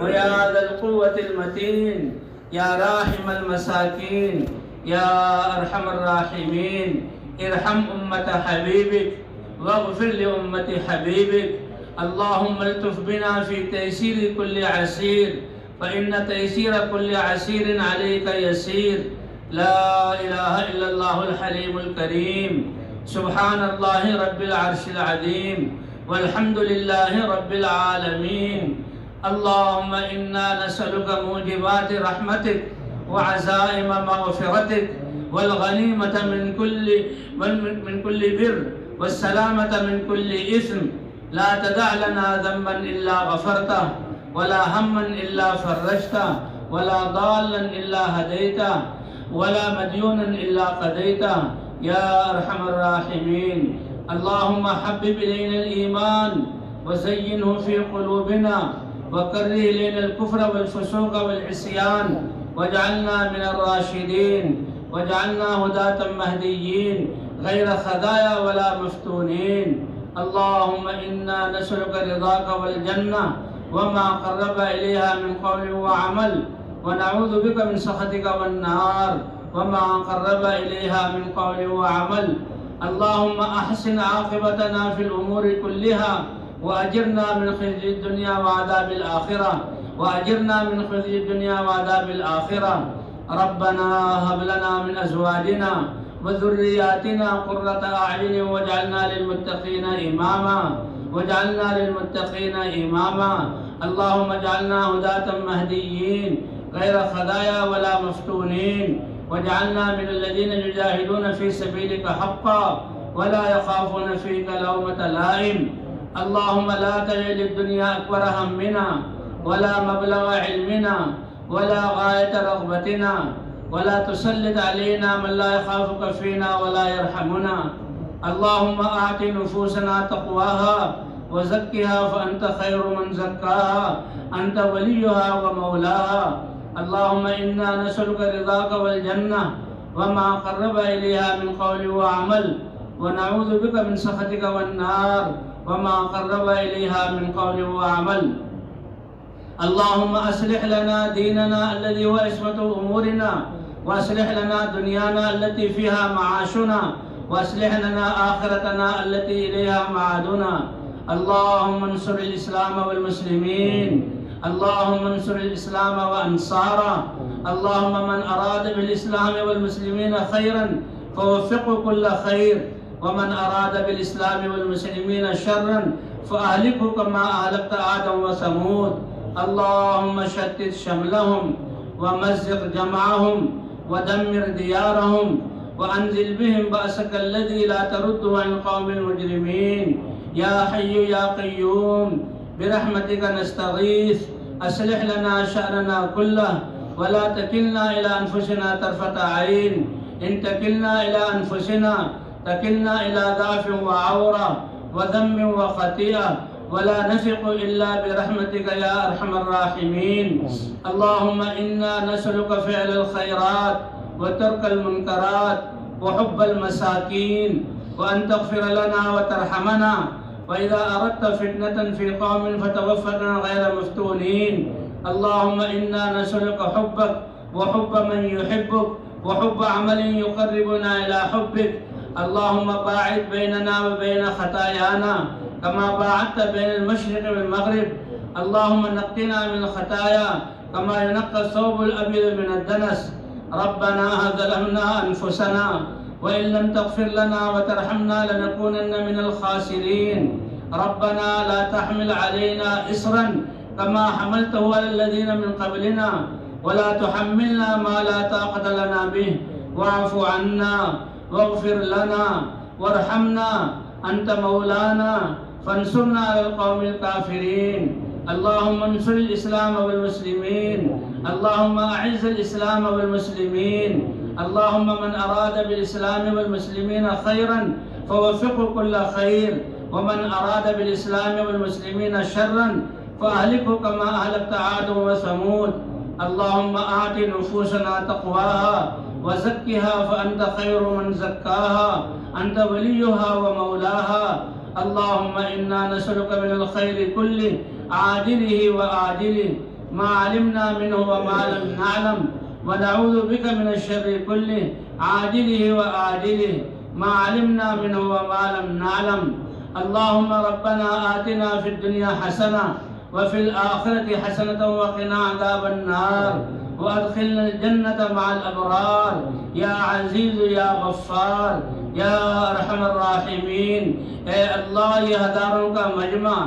ويا ذا القوة المتين، يا راحم المساكين، يا أرحم الراحمين. ارحم أمة حبيبك واغفر لأمة حبيبك. اللهم الطف بنا في تيسير كل عسير، فإن تيسير كل عسير عليك يسير. لا إله إلا الله الحليم الكريم. سبحان الله رب العرش العظيم، والحمد لله رب العالمين. اللهم إنا نسألك موجبات رحمتك وعزائم مغفرتك والغنيمة من كل بر والسلامة من كل إثم. لا تدع لنا ذنبا إلا غفرته، ولا هما إلا فرجته، ولا ضالا إلا هديته، ولا مديونا إلا قضيته، يا أرحم الراحمين. اللهم حبب إلينا الإيمان وزينه في قلوبنا، وكره إلينا الكفر والفسوق والعصيان، واجعلنا من الراشدين، واجعلنا هداة مهديين غير خزايا ولا مفتونين. اللهم إنا نسألك رضاك والجنة وما قرب إليها من قول وعمل، ونعوذ بك من سخطك والنار وما قرب إليها من قول وعمل. اللهم أحسن عاقبتنا في الأمور كلها، وأجرنا من خزي الدنيا وعذاب الآخرة، وأجرنا من خزي الدنيا وعذاب الآخرة. ربنا هب لنا من أزواجنا وذرياتنا قرة أعين واجعلنا للمتقين إماما، واجعلنا للمتقين إماما. اللهم اجعلنا هداة مهديين غير خزايا ولا مفتونين، واجعلنا من الذين يجاهدون في سبيلك حقا ولا يخافون فيك لومة لائم. اللهم لا تجعل الدنيا أكبر همنا ولا مبلغ علمنا ولا غاية رغبتنا، ولا تسلط علينا من لا يخافك فينا ولا يرحمنا. اللهم آت نفوسنا تقواها وزكها فأنت خير من زكاها، أنت وليها ومولاها. اللهم إنا نسألك رضاك والجنة وما قرب إليها من قول وعمل، ونعوذ بك من سخطك والنار وما قرب إليها من قول وعمل. اللهم أصلح لنا ديننا الذي هو عصمة أمورنا، وأصلح لنا دنيانا التي فيها معاشنا، وأصلح لنا آخرتنا التي إليها معادنا. اللهم انصر الإسلام والمسلمين، اللهم انصر الإسلام وأنصاره. اللهم من أراد بالإسلام والمسلمين خيرا فوفقه كل خير، ومن أراد بالإسلام والمسلمين شرا فأهلكه كما أهلكت عاد وثمود. اللهم شتت شملهم ومزق جمعهم ودمر ديارهم، وأنزل بهم بأسك الذي لا ترده عن قوم المجرمين. يا حي يا قيوم برحمتك نستغيث، أصلح لنا شأننا كله ولا تكلنا إلى أنفسنا طرفة عين. إن تكلنا إلى أنفسنا تكلنا إلى ضعف وعورة وذم وخطيئة، ولا نثق إلا برحمتك يا أرحم الراحمين. اللهم إنا نسألك فعل الخيرات وترك المنكرات وحب المساكين، وأن تغفر لنا وترحمنا، وإذا أردت فتنة في قوم فتوفنا غير مفتونين. اللهم إنا نسألك حبك وحب من يحبك وحب عمل يقربنا إلى حبك. اللهم باعد بيننا وبين خطايانا كما باعدت بين المشرق والمغرب. اللهم نقنا من الخطايا كما ينقى الثوب الأبيض من الدنس. ربنا ظلمنا أنفسنا وإن لم تغفر لنا وترحمنا لنكونن من الخاسرين. ربنا لا تحمل علينا إصرا كما حملته على الذين من قبلنا، ولا تحملنا ما لا طاقة لنا به. واعف عنا واغفر لنا وارحمنا، أنت مولانا فانصرنا على القوم الكافرين. اللهم انصر الإسلام والمسلمين، اللهم أعز الإسلام والمسلمين. اللهم من أراد بالإسلام والمسلمين خيرا فوفقه كل خير، ومن أراد بالإسلام والمسلمين شرا فأهلكه كما أهلكت عاد وثمود. اللهم آت نفوسنا تقواها وزكها فأنت خير من زكاها، أنت وليها ومولاها. اللهم إنا نسألك من الخير كله عاجله وآجله ما علمنا منه وما لم نعلم ونعوذ بك من الشر كله عاجله وآجله ما علمنا منه وما لم نعلم اللهم ربنا آتنا في الدنيا حسنة وفي الآخرة حسنة وقنا عذاب النار وادخلنا الجنة مع الأبرار يا عزيز يا غفار یا ارحم الراحمین۔ اے اللہ یہ ہزاروں کا مجمع،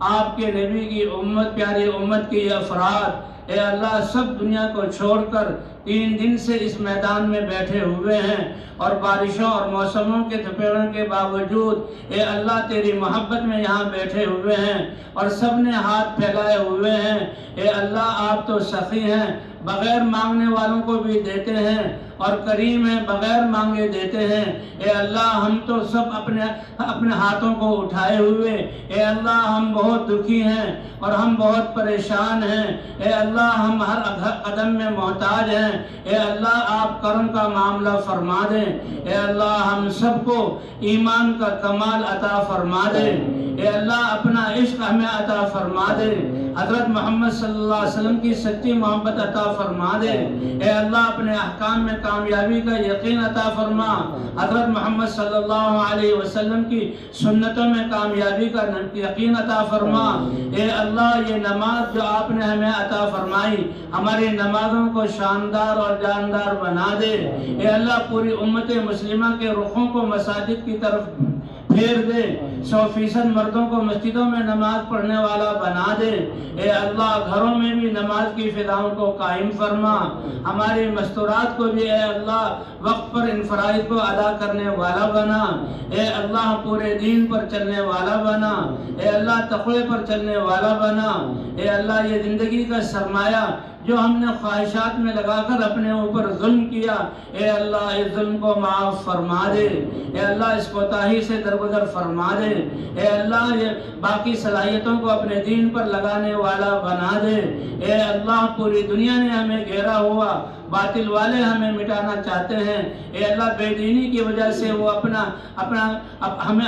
آپ کے نبی کی امت، پیاری امت کے یہ افراد، اے اللہ سب دنیا کو چھوڑ کر 3 دن سے اس میدان میں بیٹھے ہوئے ہیں اور بارشوں اور موسموں کے تھپیڑوں کے باوجود اے اللہ تیری محبت میں یہاں بیٹھے ہوئے ہیں اور سب نے ہاتھ پھیلائے ہوئے ہیں۔ اے اللہ آپ تو سخی ہیں، بغیر مانگنے والوں کو بھی دیتے ہیں اور کریم ہیں، بغیر مانگے دیتے ہیں۔ اے اللہ ہم تو سب اپنے ہاتھوں کو اٹھائے ہوئے، اے اللہ ہم بہت دکھی ہیں اور ہم بہت پریشان ہیں۔ اے اللہ ہم ہر قدم میں محتاج ہیں۔ اے اللہ آپ کرم کا معاملہ فرما دیں۔ اے اللہ ہم سب کو ایمان کا کمال عطا فرما دے۔ اے اللہ اپنا عشق ہمیں عطا فرما دے۔ حضرت محمد صلی اللہ علیہ وسلم کی سچی محبت عطا فرما دے۔ اے اللہ اپنے احکام میں کامیابی کا یقین عطا فرما۔ حضرت محمد صلی اللہ علیہ وسلم کی سنتوں میں کامیابی کا یقین عطا فرما۔ اے اللہ یہ نماز جو آپ نے ہمیں عطا فرمائی، ہماری نمازوں کو شاندار اور جاندار بنا دے۔ اے اللہ پوری امت مسلمہ کے رخوں کو مساجد کی طرف پھیر دے، 100% مردوں کو مسجدوں میں نماز پڑھنے والا بنا دے۔ اے اللہ گھروں میں بھی نماز کی فضاؤں کو قائم فرما، ہماری مستورات کو بھی اے اللہ وقت پر انفراد کو ادا کرنے والا بنا۔ اے اللہ پورے دین پر چلنے والا بنا۔ اے اللہ تقوی پر چلنے والا بنا۔ اے اللہ یہ زندگی کا سرمایہ جو ہم نے خواہشات میں لگا کر اپنے اوپر ظلم کیا، اے اللہ اس ظلم کو معاف فرما دے۔ اے اللہ اس کوتاہی سے درگزر فرما دے۔ اے اللہ یہ باقی صلاحیتوں کو اپنے دین پر لگانے والا بنا دے۔ اے اللہ پوری دنیا نے ہمیں گھیرا ہوا، باطل والے ہمیں مٹانا چاہتے ہیں۔ اے اللہ بے دینی کی وجہ سے وہ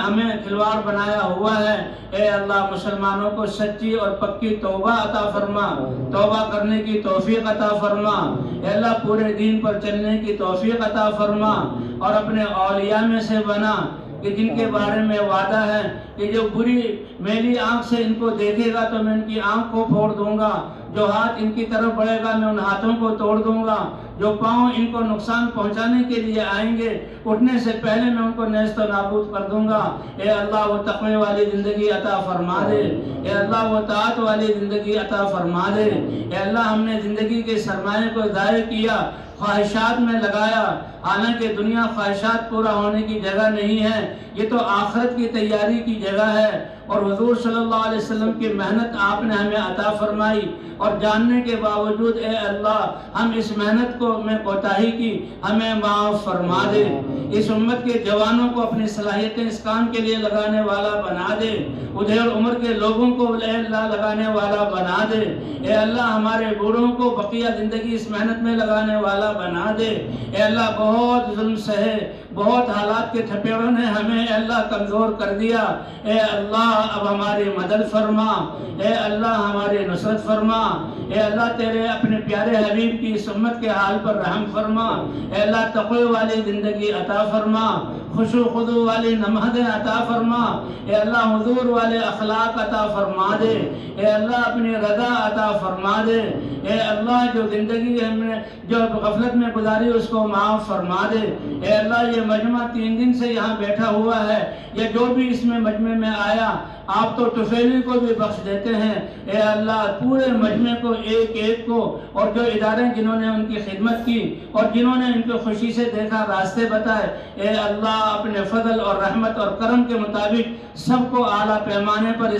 ہمیں کھلواڑ بنایا ہوا ہے۔ اے اللہ مسلمانوں کو سچی اور پکی توبہ عطا فرما، توبہ کرنے کی توفیق عطا فرما۔ اے اللہ پورے دین پر چلنے کی توفیق عطا فرما اور اپنے اولیاء میں سے بنا کہ جن کے بارے میں وعدہ ہے کہ جو بری میلی آنکھ سے ان کو دیکھے گا تو میں ان کی آنکھ کو پھوڑ دوں گا، جو ہاتھ ان کی طرف بڑھے گا میں ان ہاتھوں کو توڑ دوں گا، جو پاؤں ان کو نقصان پہنچانے کے لیے آئیں گے اٹھنے سے پہلے میں ان کو نیست و نابود کر دوں گا۔ اے اللہ وہ تقوی والی زندگی عطا فرما دے۔ اے اللہ وہ طاعت والی زندگی عطا فرما دے۔ اے اللہ ہم نے زندگی کے سرمایے کو ضائع کیا، خواہشات میں لگایا، حالانکہ دنیا خواہشات پورا ہونے کی جگہ نہیں ہے، یہ تو آخرت کی تیاری کی جگہ ہے۔ اور حضور صلی اللہ علیہ وسلم کی محنت آپ نے ہمیں عطا فرمائی اور جاننے کے باوجود اے اللہ ہم اس محنت کو میں کوتاہی کی، ہمیں معاف فرما دے۔ اس امت کے جوانوں کو اپنی صلاحیتیں اس کام کے لیے لگانے والا بنا دے، ادھیڑ عمر کے لوگوں کو اے اللہ لگانے والا بنا دے۔ اے اللہ ہمارے بوڑھوں کو بقیہ زندگی اس محنت میں لگانے والا بنا دے۔ اے اللہ بہت ظلم سہے، بہت حالات کے تھپیڑوں نے ہمیں اے اللہ کمزور کر دیا۔ اے اللہ اب ہماری مدد فرما، اے اللہ ہماری نصرت فرما۔ اے اللہ تیرے اپنے پیارے حبیب کی اس امت کے حال پر رحم فرما۔ اے اللہ تقوی والی زندگی عطا فرما، خشوع خضوع والی نمازیں عطا فرما۔ اے اللہ حضور والے اخلاق عطا فرما دے۔ اے اللہ اپنی رضا عطا فرما دے۔ اے اللہ جو زندگی ہم نے جو غفلت میں گزاری اس کو معاف فرما دے۔ اے اللہ یہ مجمع 3 دن سے یہاں بیٹھا ہوا ہے، یہ جو بھی اس میں مجمع میں آیا آپ تو طفیلی کو بھی بخش دیتے ہیں۔ اے اللہ پورے مجمع کو ایک ایک کو اور جو ادارے جنہوں نے ان کی خدمت کی اور جنہوں نے ان کو خوشی سے دیکھا، راستے بتائے، اے اللہ اپنے فضل اور رحمت اور کرم کے مطابق سب کو اعلیٰ پیمانے پر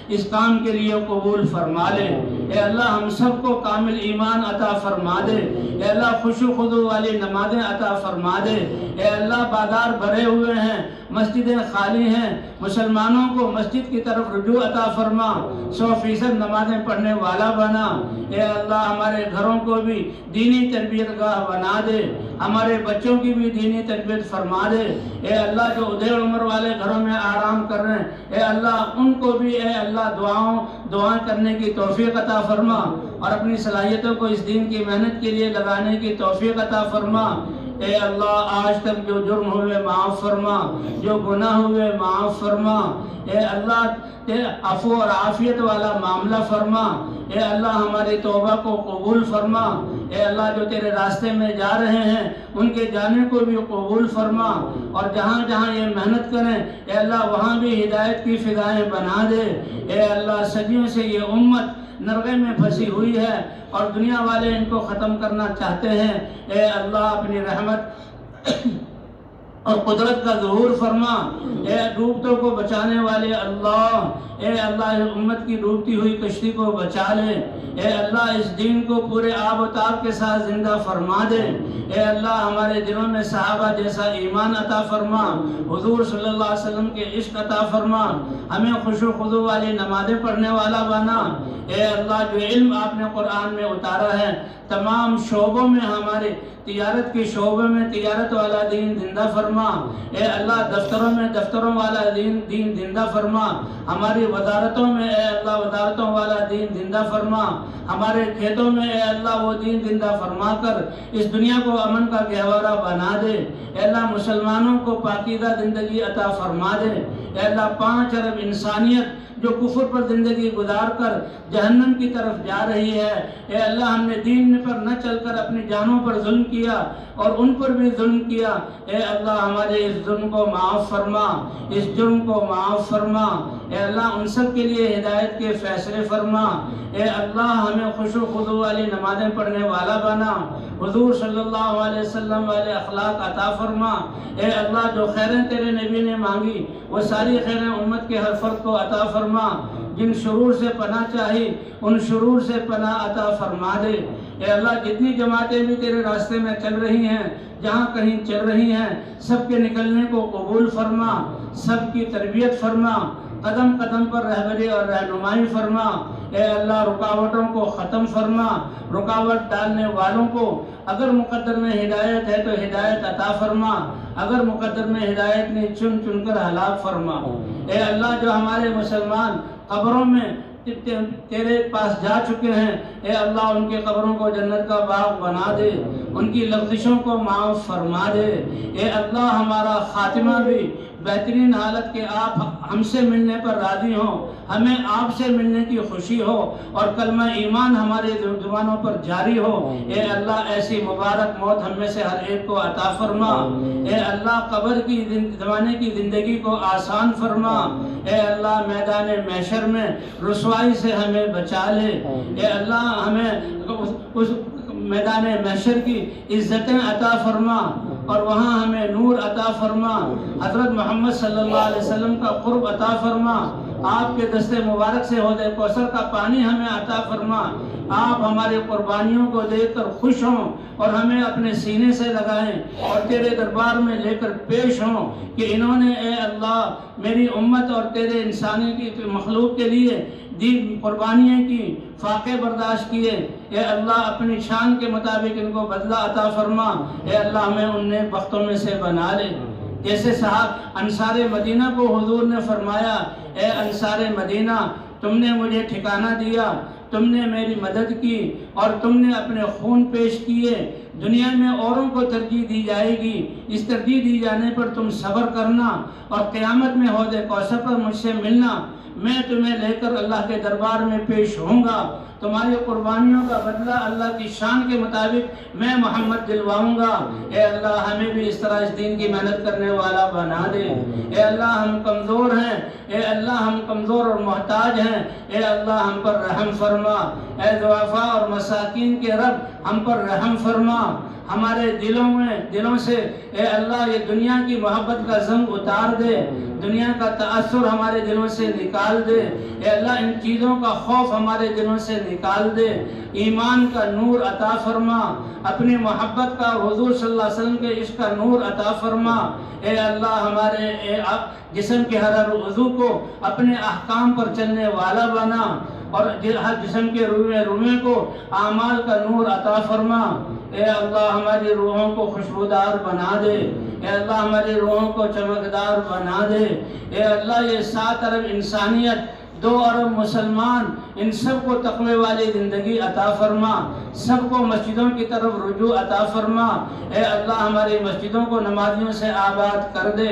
اس کام کے لیے قبول فرما لے۔ اے اللہ ہم سب کو کامل ایمان عطا فرما دے۔ اے اللہ خشوع خضوع والی نمازیں عطا فرما دے۔ اے اللہ بازار بھرے ہوئے ہیں، مسجدیں خالی ہیں، مسلمانوں کو مسجد کی طرف رجوع عطا فرما، 100% نمازیں پڑھنے والا بنا۔ اے اللہ ہمارے گھروں کو بھی دینی تربیت گاہ بنا دے، ہمارے بچوں کی بھی دینی تربیت فرما دے۔ اے اللہ جو ادھیڑ عمر والے گھروں میں آرام کر رہے ہیں، اے اللہ ان کو بھی اے اللہ دعائیں کرنے کی توفیق عطا فرما، اور اپنی صلاحیتوں کو اس دین کی محنت کے لیے لگانے کی توفیق عطا فرما۔ اے اللہ آج تک جو جرم ہوئے معاف فرما، جو گناہ ہوئے معاف فرما، اے اللہ عفو اور عافیت والا معاملہ فرما۔ اے اللہ ہماری توبہ کو قبول فرما۔ اے اللہ جو تیرے راستے میں جا رہے ہیں ان کے جانے کو بھی قبول فرما، اور جہاں جہاں یہ محنت کریں اے اللہ وہاں بھی ہدایت کی فضائیں بنا دے۔ اے اللہ صدیوں سے یہ امت نرغے میں پھنسی ہوئی ہے اور دنیا والے ان کو ختم کرنا چاہتے ہیں، اے اللہ اپنی رحمت اور قدرت کا ظہور فرما۔ اے ڈوبتوں کو بچانے والے اللہ، اے اللہ امت کی ڈوبتی ہوئی کشتی کو بچا لے۔ اے اللہ اس دین کو پورے آب و تاب کے ساتھ زندہ فرما دے۔ اے اللہ ہمارے دلوں میں صحابہ جیسا ایمان عطا فرما، حضور صلی اللہ علیہ وسلم کے عشق عطا فرما، ہمیں خشوع و خضوع والی نمازیں پڑھنے والا بنا۔ اے اللہ جو علم آپ نے قرآن میں اتارا ہے تمام شعبوں میں، ہمارے تجارت کے شعبے میں تجارت والا دین زندہ فرما۔ اے اللہ دفتروں میں دفتروں والا دین زندہ فرما، ہماری وزارتوں میں اے اللہ وزارتوں والا دین زندہ فرما، ہمارے کھیتوں میں اے اللہ وہ دین زندہ فرما کر اس دنیا کو امن کا گہوارہ بنا دے۔ اے اللہ مسلمانوں کو پاکیزہ زندگی عطا فرما دے۔ اے اللہ 5 ارب انسانیت جو کفر پر زندگی گزار کر جہنم کی طرف جا رہی ہے، اے اللہ ہم نے دین پر نہ چل کر اپنی جانوں پر ظلم کیا اور ان پر بھی ظلم کیا، اے اللہ ہمارے اس ظلم کو معاف فرما، اس جرم کو معاف فرما۔ اے اللہ ان سب کے لیے ہدایت کے فیصلے فرما۔ اے اللہ ہمیں خشوع و خضوع والی نمازیں پڑھنے والا بنا، حضور صلی اللہ علیہ وسلم والے اخلاق عطا فرما۔ اے اللہ جو خیریں تیرے نبی نے مانگی وہ ساری خیریں امت کے ہر فرد کو عطا فرما، جن شرور سے پناہ چاہی ان شرور سے پناہ عطا فرما دے۔ اے اللہ جتنی جماعتیں بھی تیرے راستے میں چل رہی ہیں، جہاں کہیں چل رہی ہیں، سب کے نکلنے کو قبول فرما، سب کی تربیت فرما، قدم قدم پر رہبری اور رہنمائی فرما۔ اے اللہ رکاوٹوں کو ختم فرما، رکاوٹ ڈالنے والوں کو اگر مقدر میں ہدایت ہے تو ہدایت عطا فرما، اگر مقدر میں ہدایت نہیں چن چن کر ہلاک فرما۔ اے اللہ جو ہمارے مسلمان قبروں میں تیرے پاس جا چکے ہیں، اے اللہ ان کے قبروں کو جنت کا باغ بنا دے، ان کی لغزشوں کو معاف فرما دے۔ اے اللہ ہمارا خاتمہ بھی بہترین حالت کے آپ ہم سے ملنے پر راضی ہوں، ہمیں آپ سے ملنے کی خوشی ہو اور کلمہ ایمان ہمارے زبانوں پر جاری ہو۔ اے اللہ ایسی مبارک موت ہم میں سے ہر ایک کو عطا فرما۔ اے اللہ قبر کی زمانے کی زندگی کو آسان فرما۔ اے اللہ میدان محشر میں رسوائی سے ہمیں بچا لے۔ اے اللہ ہمیں اس میدان محشر کی عزتیں عطا فرما اور وہاں ہمیں نور عطا فرما، حضرت محمد صلی اللہ علیہ وسلم کا قرب عطا فرما، آپ کے دست مبارک سے حوض کوثر کا پانی ہمیں عطا فرما، آپ ہماری قربانیوں کو دیکھ کر خوش ہوں اور ہمیں اپنے سینے سے لگائیں اور تیرے دربار میں لے کر پیش ہوں کہ انہوں نے اے اللہ میری امت اور تیرے انسانی کی مخلوق کے لیے دین قربانیاں کی، فاقے برداشت کیے۔ اے اللہ اپنی شان کے مطابق ان کو بدلہ عطا فرما۔ اے اللہ ہمیں ان نیک بختوں میں سے بنا لے، جیسے صاحب انصار مدینہ کو حضور نے فرمایا، اے انصار مدینہ تم نے مجھے ٹھکانہ دیا، تم نے میری مدد کی اور تم نے اپنے خون پیش کیے، دنیا میں اوروں کو ترجیح دی جائے گی، اس ترجیح دی جانے پر تم صبر کرنا اور قیامت میں حوض کوثر پر مجھ سے ملنا، میں تمہیں لے کر اللہ کے دربار میں پیش ہوں گا، تمہاری قربانیوں کا بدلہ اللہ کی شان کے مطابق میں محمد دلواؤں گا۔ اے اللہ ہمیں بھی اس طرح اس دین کی محنت کرنے والا بنا دے۔ اے اللہ ہم کمزور ہیں، اے اللہ ہم کمزور اور محتاج ہیں، اے اللہ ہم پر رحم فرما، اے ضعفاء اور مساکین کے رب ہم پر رحم فرما، ہمارے دلوں سے اے اللہ یہ دنیا کی محبت کا زنگ اتار دے، دنیا کا تأثر ہمارے دلوں سے نکال دے، اے اللہ ان چیزوں کا خوف ہمارے دلوں سے نکال دے، ایمان کا نور عطا فرما، اپنی محبت کا حضور صلی اللہ علیہ وسلم کے عشق کا نور عطا فرما۔ اے اللہ ہمارے جسم کے ہر عضو کو اپنے احکام پر چلنے والا بنا اور ہر جسم کے روئیں کو اعمال کا نور عطا فرما۔ اے اللہ ہماری روحوں کو خوشبودار بنا دے، اے اللہ ہماری روحوں کو چمکدار بنا دے۔ اے اللہ یہ 7 ارب انسانیت، 2 ارب مسلمان، ان سب کو تقوی والی زندگی عطا فرما، سب کو مسجدوں کی طرف رجوع عطا فرما۔ اے اللہ ہماری مسجدوں کو نمازیوں سے آباد کر دے،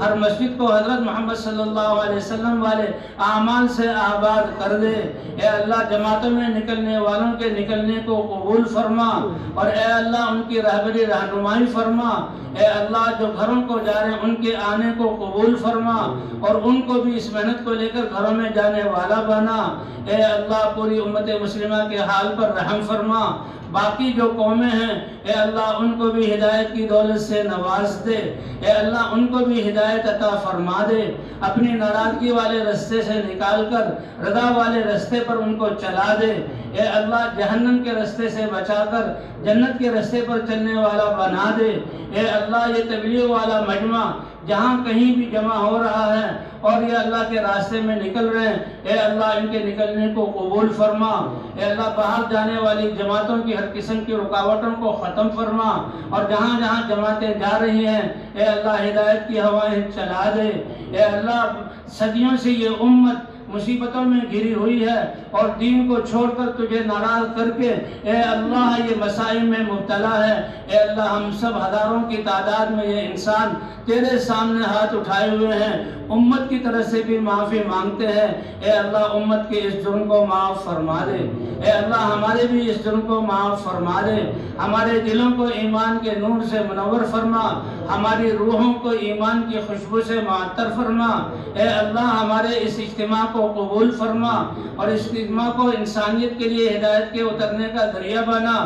ہر مسجد کو حضرت محمد صلی اللہ علیہ وسلم والے اعمال سے آباد کر دے۔ اے اللہ جماعتوں میں نکلنے والوں کے نکلنے کو قبول فرما، اور اے اللہ ان کی رہبری رہنمائی فرما۔ اے اللہ جو گھروں کو جا رہے ہیں ان کے آنے کو قبول فرما، اور ان کو بھی اس محنت کو لے کر گھروں میں جانے والا بنا۔ اے اللہ پوری امت مسلمہ کے حال پر رحم فرما۔ باقی جو قومیں ہیں اے اللہ ان کو بھی ہدایت کی دولت سے نواز دے، اے اللہ ان کو بھی ہدایت عطا فرما دے، اپنی ناراضگی والے رستے سے نکال کر رضا والے رستے پر ان کو چلا دے۔ اے اللہ جہنم کے رستے سے بچا کر جنت کے رستے پر چلنے والا بنا دے۔ اے اللہ یہ تبلیغ والا مجمع جہاں کہیں بھی جمع ہو رہا ہے اور یہ اللہ کے راستے میں نکل رہے ہیں، اے اللہ ان کے نکلنے کو قبول فرما۔ اے اللہ باہر جانے والی جماعتوں کی ہر قسم کی رکاوٹوں کو ختم فرما، اور جہاں جہاں جماعتیں جا رہی ہیں اے اللہ ہدایت کی ہوائیں چلا دے۔ اے اللہ صدیوں سے یہ امت مصیبتوں میں گھری ہوئی ہے، اور دین کو چھوڑ کر تجھے ناراض کر کے اے اللہ یہ مسائل میں مبتلا ہے۔ اے اللہ ہم سب ہزاروں کی تعداد میں یہ انسان تیرے سامنے ہاتھ اٹھائے ہوئے ہیں، امت کی طرف سے بھی معافی مانگتے ہیں۔ اے اللہ امت کے اس جرم کو معاف فرما دے، اے اللہ ہمارے بھی اس جرم کو معاف فرما دے، ہمارے دلوں کو ایمان کے نور سے منور فرما، ہماری روحوں کو ایمان کی خوشبو سے معطر فرما۔ اے اللہ ہمارے اس اجتماع کو قبول فرما، اور اس اجتماع کو انسانیت کے لیے ہدایت کے اترنے کا ذریعہ بنا۔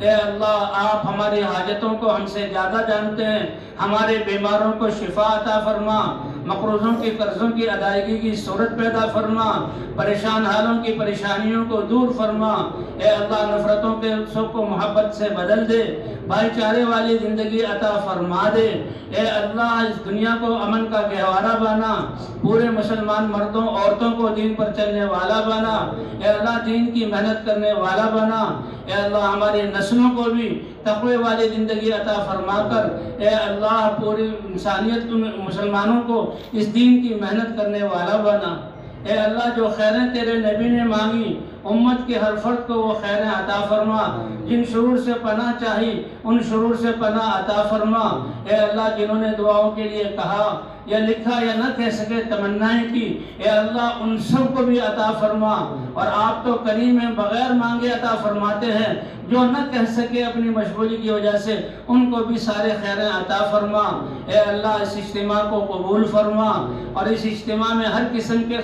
اے اللہ آپ ہماری حاجتوں کو ہم سے زیادہ جانتے ہیں، ہمارے بیماروں کو شفا عطا فرما، مقروضوں کی قرضوں کی ادائیگی کی صورت پیدا فرما، پریشان حالوں کی پریشانیوں کو دور فرما۔ اے اللہ نفرتوں کے سب کو محبت سے بدل دے، بھائی چارے والی زندگی عطا فرما دے۔ اے اللہ اس دنیا کو امن کا گہوارہ بنا، پورے مسلمان مردوں عورتوں کو دین پر چلنے والا بنا، اے اللہ دین کی محنت کرنے والا بنا۔ اے اللہ ہماری نسلوں کو بھی تقوی والی زندگی عطا فرما کر اے اللہ پوری انسانیت مسلمانوں کو اس دین کی محنت کرنے والا بنا۔ اے اللہ جو خیریں تیرے نبی نے مانگی امت کے ہر فرد کو وہ خیریں عطا فرما، جن شرور سے پناہ چاہی ان شرور سے پناہ عطا فرما۔ اے اللہ جنہوں نے دعاؤں کے لیے کہا یا لکھا یا نہ کہہ سکے تمنائیں کی، اے اللہ ان سب کو بھی عطا فرما، اور آپ تو کریم ہیں بغیر مانگے عطا فرماتے ہیں، جو نہ کہہ سکے اپنی مشغولی کی وجہ سے ان کو بھی سارے خیریں عطا فرما۔ اے اللہ اس اجتماع کو قبول فرما، اور اس اجتماع میں ہر قسم کے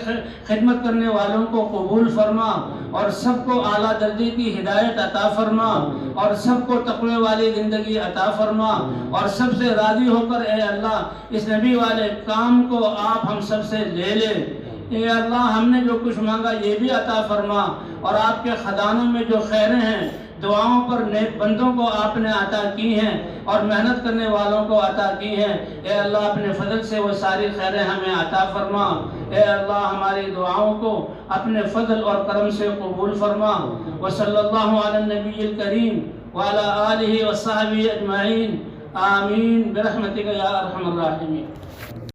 خدمت کرنے والوں کو قبول فرما، اور سب کو اعلیٰ درجے کی ہدایت عطا فرما، اور سب کو تقوی والی زندگی عطا فرما، اور سب سے راضی ہو کر اے اللہ اس نبی والے کام کو آپ ہم سب سے لے لے۔ اے اللہ ہم نے جو کچھ مانگا یہ بھی عطا فرما، اور آپ کے خزانوں میں جو خیریں ہیں دعاؤں پر نیک بندوں کو آپ نے عطا کی ہیں، اور محنت کرنے والوں کو عطا کی ہیں، اے اللہ اپنے فضل سے وہ ساری خیریں ہمیں عطا فرما۔ اے اللہ ہماری دعاؤں کو اپنے فضل اور کرم سے قبول فرما۔ وصلی اللہ علی النبی الکریم وعلی آلہ وصحبہ اجمعین، آمین برحمتک یا ارحم الراحمین۔